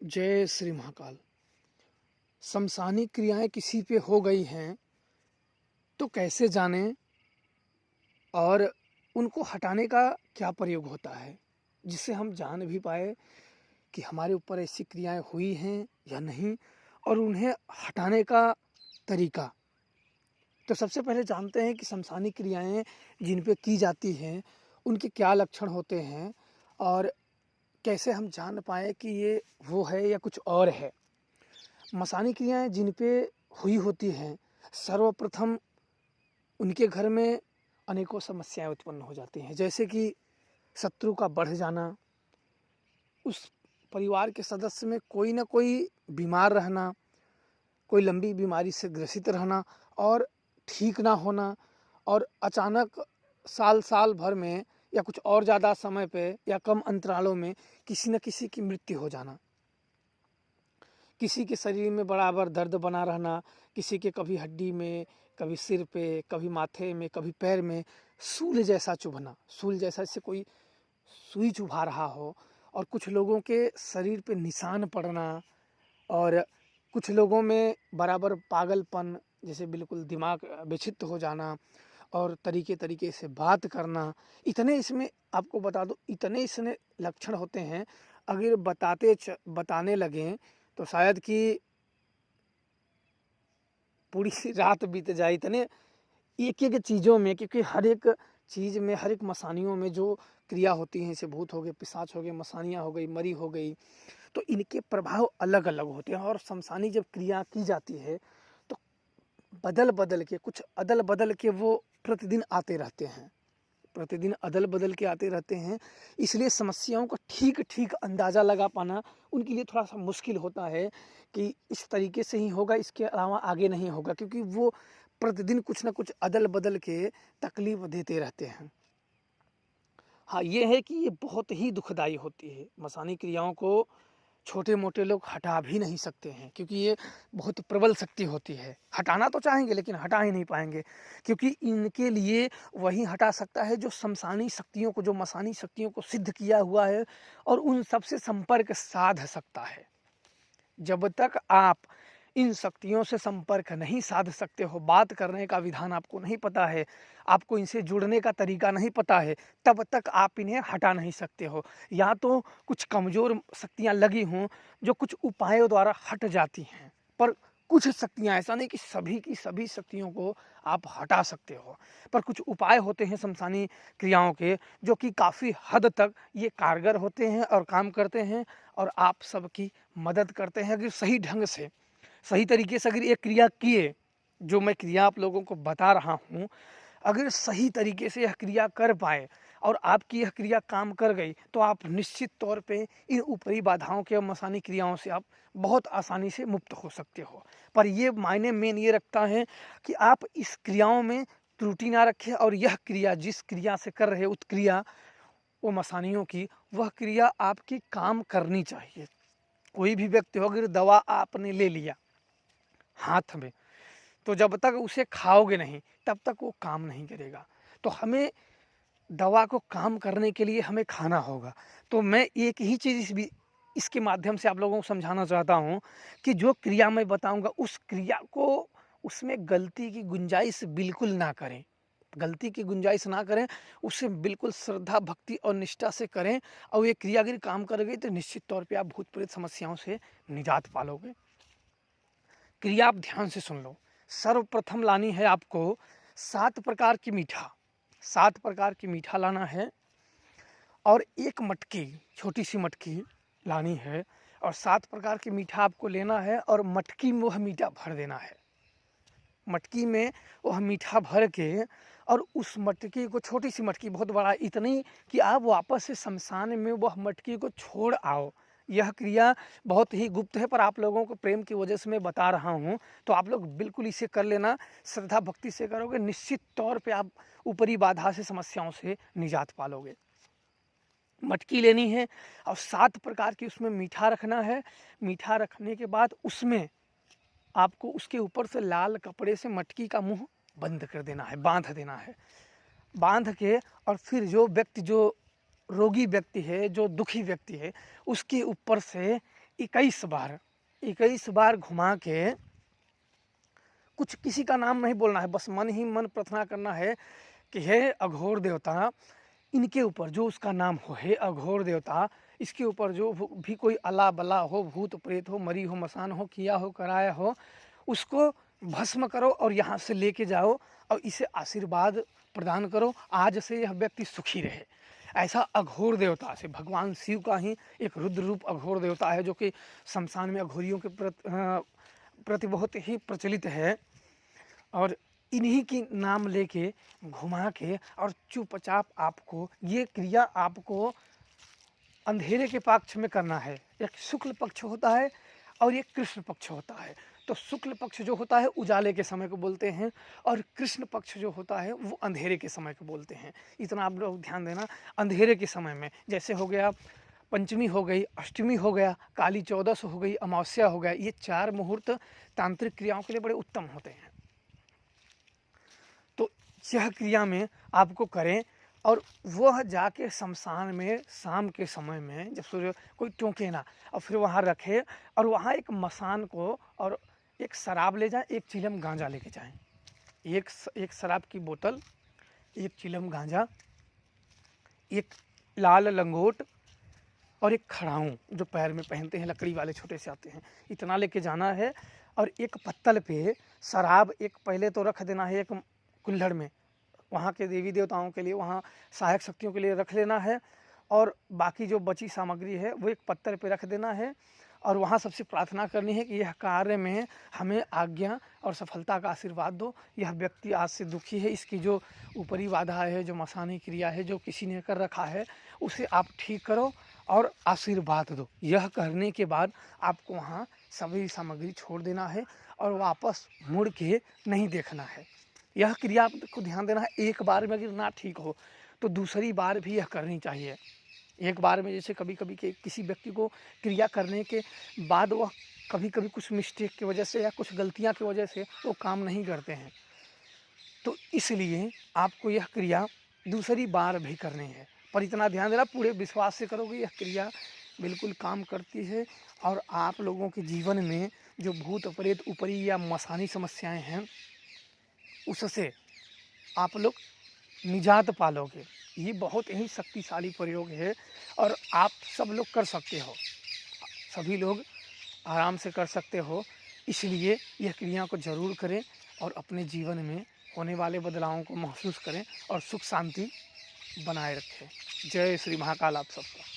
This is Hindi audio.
जय श्री महाकाल। समसानी क्रियाएं किसी पे हो गई हैं तो कैसे जानें और उनको हटाने का क्या प्रयोग होता है जिससे हम जान भी पाए कि हमारे ऊपर ऐसी क्रियाएं हुई हैं या नहीं, और उन्हें हटाने का तरीका। तो सबसे पहले जानते हैं कि समसानी क्रियाएं जिन पे की जाती हैं उनके क्या लक्षण होते हैं और कैसे हम जान पाए कि ये वो है या कुछ और है। मसानी क्रियाएं जिन पे हुई होती हैं, सर्वप्रथम उनके घर में अनेकों समस्याएं उत्पन्न हो जाती हैं, जैसे कि शत्रु का बढ़ जाना, उस परिवार के सदस्य में कोई ना कोई बीमार रहना, कोई लंबी बीमारी से ग्रसित रहना और ठीक ना होना, और अचानक साल साल भर में या कुछ और ज़्यादा समय पे या कम अंतरालों में किसी न किसी की मृत्यु हो जाना, किसी के शरीर में बराबर दर्द बना रहना, किसी के कभी हड्डी में, कभी सिर पे, कभी माथे में, कभी पैर में सूल जैसा चुभना, सूल जैसा जैसे कोई सुई चुभा रहा हो, और कुछ लोगों के शरीर पे निशान पड़ना, और कुछ लोगों में बराबर पागलपन, जैसे बिल्कुल दिमाग विक्षिप्त हो जाना और तरीके तरीके से बात करना। इतने इसमें आपको बता दूं, इतने इसमें लक्षण होते हैं, अगर बताने लगें तो शायद कि पूरी रात बीत जाए, इतने एक एक चीज़ों में, क्योंकि हर एक चीज़ में, हर एक मसानियों में जो क्रिया होती हैं, जैसे भूत हो गए, पिशाच हो गए, मसानियाँ हो गई, मरी हो गई, तो इनके प्रभाव अलग अलग होते हैं। और समसानी जब क्रिया की जाती है तो बदल बदल के, कुछ अदल बदल के वो प्रतिदिन आते रहते हैं, प्रतिदिन अदल बदल के आते रहते हैं। इसलिए समस्याओं का ठीक ठीक अंदाज़ा लगा पाना उनके लिए थोड़ा सा मुश्किल होता है कि इस तरीके से ही होगा, इसके अलावा आगे नहीं होगा, क्योंकि वो प्रतिदिन कुछ ना कुछ अदल बदल के तकलीफ देते रहते हैं। हाँ, ये है कि ये बहुत ही दुखदाई होती है। मसानी क्रियाओं को छोटे मोटे लोग हटा भी नहीं सकते हैं, क्योंकि ये बहुत प्रबल शक्ति होती है। हटाना तो चाहेंगे लेकिन हटा ही नहीं पाएंगे, क्योंकि इनके लिए वही हटा सकता है जो समसानी शक्तियों को, जो मसानी शक्तियों को सिद्ध किया हुआ है और उन सबसे संपर्क साध सकता है। जब तक आप इन शक्तियों से संपर्क नहीं साध सकते हो, बात करने का विधान आपको नहीं पता है, आपको इनसे जुड़ने का तरीका नहीं पता है, तब तक आप इन्हें हटा नहीं सकते हो। या तो कुछ कमज़ोर शक्तियाँ लगी हों जो कुछ उपायों द्वारा हट जाती हैं, पर कुछ शक्तियाँ, ऐसा नहीं कि सभी की सभी शक्तियों को आप हटा सकते हो, पर कुछ उपाय होते हैं समसानी क्रियाओं के जो कि काफ़ी हद तक ये कारगर होते हैं और काम करते हैं और आप सबकी मदद करते हैं। अगर सही ढंग से, सही तरीके से अगर ये क्रिया किए, जो मैं क्रिया आप लोगों को बता रहा हूँ, अगर सही तरीके से यह क्रिया कर पाए और आपकी यह क्रिया काम कर गई, तो आप निश्चित तौर पे इन ऊपरी बाधाओं के और मसानी क्रियाओं से आप बहुत आसानी से मुक्त हो सकते हो। पर ये मायने मेन ये रखता है कि आप इस क्रियाओं में त्रुटि ना रखें, और यह क्रिया जिस क्रिया से कर रहे उत्क्रिया वो मसानियों की, वह क्रिया आपकी काम करनी चाहिए। कोई भी व्यक्ति हो, अगर दवा आपने ले लिया हाथ में, तो जब तक उसे खाओगे नहीं तब तक वो काम नहीं करेगा। तो हमें दवा को काम करने के लिए हमें खाना होगा। तो मैं एक ही चीज़ इसके माध्यम से आप लोगों को समझाना चाहता हूँ कि जो क्रिया मैं बताऊँगा उस क्रिया को, उसमें गलती की गुंजाइश बिल्कुल ना करें, गलती की गुंजाइश ना करें, उसे बिल्कुल श्रद्धा भक्ति और निष्ठा से करें, और ये क्रिया अगर काम कर गई तो निश्चित तौर पे आप भूत प्रेत समस्याओं से निजात पालोगे। क्रिया आप ध्यान से सुन लो। सर्वप्रथम लानी है आपको 7 प्रकार की मीठा, 7 प्रकार की मीठा लाना है, और एक मटकी, छोटी सी मटकी लानी है, और 7 प्रकार की मीठा आपको लेना है, और मटकी में वह मीठा भर देना है। मटकी में वह मीठा भर के, और उस मटकी को, छोटी सी मटकी, बहुत बड़ा इतनी कि आप वापस से शमशान में वह मटकी को छोड़ आओ। यह क्रिया बहुत ही गुप्त है, पर आप लोगों को प्रेम की वजह से मैं बता रहा हूँ, तो आप लोग बिल्कुल इसे कर लेना। श्रद्धा भक्ति से करोगे, निश्चित तौर पे आप ऊपरी बाधा से, समस्याओं से निजात पालोगे। मटकी लेनी है और 7 प्रकार की उसमें मीठा रखना है। मीठा रखने के बाद उसमें आपको उसके ऊपर से लाल कपड़े से मटकी का मुंह बंद कर देना है, बांध देना है। बांध के, और फिर जो व्यक्ति, जो रोगी व्यक्ति है, जो दुखी व्यक्ति है, उसके ऊपर से 21 बार घुमा के, कुछ किसी का नाम नहीं बोलना है, बस मन ही मन प्रार्थना करना है कि हे अघोर देवता, इनके ऊपर जो उसका नाम हो, हे अघोर देवता, इसके ऊपर जो भी कोई अला बला हो, भूत प्रेत हो, मरी हो, मसान हो, किया हो, कराया हो, उसको भस्म करो और यहाँ से लेके जाओ और इसे आशीर्वाद प्रदान करो, आज से यह व्यक्ति सुखी रहे। ऐसा अघोर देवता से, भगवान शिव का ही एक रुद्र रूप अघोर देवता है, जो कि शमशान में अघोरियों के प्रति बहुत ही प्रचलित है। और इन्हीं की नाम लेके घुमा के और चुपचाप आपको ये क्रिया आपको अंधेरे के पक्ष में करना है। एक शुक्ल पक्ष होता है और एक कृष्ण पक्ष होता है। तो शुक्ल पक्ष जो होता है उजाले के समय को बोलते हैं, और कृष्ण पक्ष जो होता है वो अंधेरे के समय को बोलते हैं। इतना आप लोग ध्यान देना। अंधेरे के समय में जैसे हो गया पंचमी हो गई, अष्टमी हो गया, काली चौदस हो गई, अमावस्या हो गया, ये 4 मुहूर्त तांत्रिक क्रियाओं के लिए बड़े उत्तम होते हैं। तो यह क्रिया में आपको करें, और वह जाके शमशान में शाम के समय में जब सूर्य कोई टोके ना, और फिर वहाँ रखे, और वहाँ एक मसान को और एक शराब ले जाए, एक चिलम गांजा लेके जाएं। एक शराब की बोतल, एक चिलम गांजा, एक लाल लंगोट और एक खड़ाऊँ जो पैर में पहनते हैं, लकड़ी वाले छोटे से आते हैं, इतना लेके जाना है। और एक पत्तल पे शराब एक पहले तो रख देना है, एक कुल्हड़ में, वहाँ के देवी देवताओं के लिए, वहाँ सहायक शक्तियों के लिए रख लेना है। और बाकी जो बची सामग्री है वो एक पत्थर पे रख देना है, और वहाँ सबसे प्रार्थना करनी है कि यह कार्य में हमें आज्ञा और सफलता का आशीर्वाद दो। यह व्यक्ति आज से दुखी है, इसकी जो ऊपरी बाधा है, जो मसानी क्रिया है, जो किसी ने कर रखा है, उसे आप ठीक करो और आशीर्वाद दो। यह करने के बाद आपको वहाँ सभी सामग्री छोड़ देना है और वापस मुड़ के नहीं देखना है। यह क्रिया आपको ध्यान देना है। एक बार में अगर ना ठीक हो तो दूसरी बार भी यह करनी चाहिए। एक बार में जैसे कभी कभी किसी व्यक्ति को क्रिया करने के बाद वह कभी कभी कुछ मिस्टेक की वजह से या कुछ गलतियां की वजह से वो काम नहीं करते हैं, तो इसलिए आपको यह क्रिया दूसरी बार भी करनी है। पर इतना ध्यान देना, पूरे विश्वास से करोगे, यह क्रिया बिल्कुल काम करती है। और आप लोगों के जीवन में जो भूत प्रेत ऊपरी या मसानी समस्याएं हैं उससे आप लोग निजात पालोगे। ये बहुत ही शक्तिशाली प्रयोग है और आप सब लोग कर सकते हो, सभी लोग आराम से कर सकते हो। इसलिए यह क्रिया को जरूर करें और अपने जीवन में होने वाले बदलावों को महसूस करें और सुख शांति बनाए रखें। जय श्री महाकाल आप सबका।